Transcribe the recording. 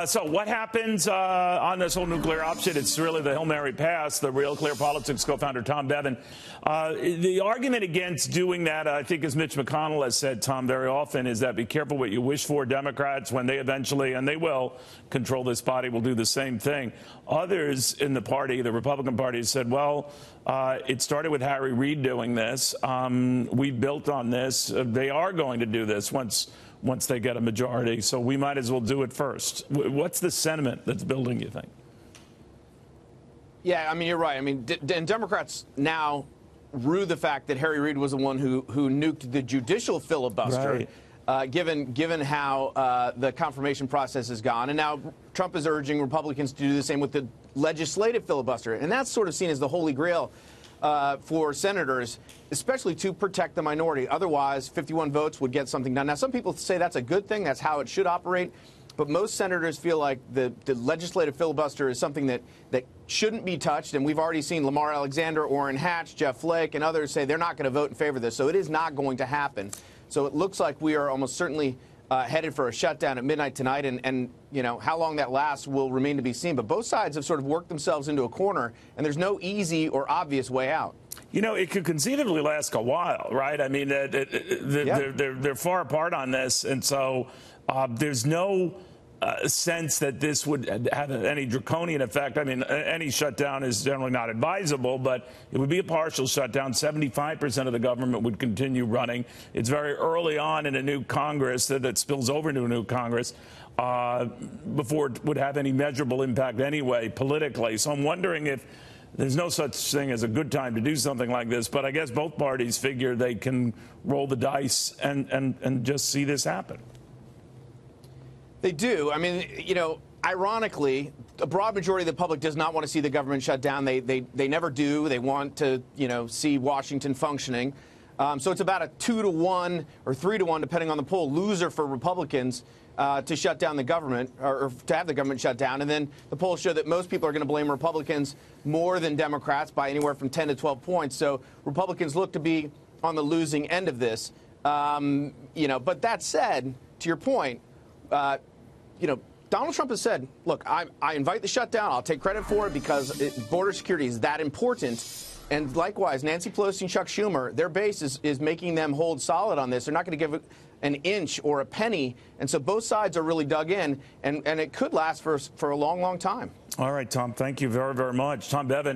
So what happens on this whole nuclear option? It's really the Hail Mary pass. The RealClearPolitics co-founder Tom Bevan. The argument against doing that, I think, as Mitch McConnell has said, Tom, very often, is that be careful what you wish for. Democrats, when they eventually, and they will, control this body, will do the same thing. Others in the party, the Republican Party, said, well, it started with Harry Reid doing this. We built on this. They are going to do this once they get a majority, so we might as well do it first. What's the sentiment that's building, you think? Yeah, I mean, you're right. I mean, and Democrats now rue the fact that Harry Reid was the one who nuked the judicial filibuster, right. Given how the confirmation process has gone. And now Trump is urging Republicans to do the same with the legislative filibuster. And that's sort of seen as the holy grail for senators, especially to protect the minority. Otherwise, 51 votes would get something done. Now, some people say that's a good thing. That's how it should operate. But most senators feel like the legislative filibuster is something that shouldn't be touched. And we've already seen Lamar Alexander, Orrin Hatch, Jeff Flake, and others say they're not going to vote in favor of this. So it is not going to happen. So it looks like we are almost certainly headed for a shutdown at midnight tonight. And you know, how long that lasts will remain to be seen. But both sides have sort of worked themselves into a corner, and there's no easy or obvious way out. You know, it could conceivably last a while, right? I mean, they're far apart on this, and so there's no sense that this would have any draconian effect. I mean, any shutdown is generally not advisable, but it would be a partial shutdown. 75% of the government would continue running. It's very early on in a new Congress that spills over into a new Congress before it would have any measurable impact anyway politically. So I'm wondering if there's no such thing as a good time to do something like this, but I guess both parties figure they can roll the dice and just see this happen. They do. I mean, you know, ironically, a broad majority of the public does not want to see the government shut down. They never do. They want to, you know, see Washington functioning. So it's about a 2-to-1 or 3-to-1, depending on the poll, loser for Republicans to shut down the government or to have the government shut down. And then the polls show that most people are going to blame Republicans more than Democrats by anywhere from 10 to 12 points. So Republicans look to be on the losing end of this. You know, but that said, to your point, you know, Donald Trump has said, look, I invite the shutdown. I'll take credit for it because border security is that important. And likewise, Nancy Pelosi and Chuck Schumer, their base is making them hold solid on this. They're not going to give an inch or a penny. And so both sides are really dug in, and it could last for a long, long time. All right, Tom, thank you very, very much. Tom Bevan.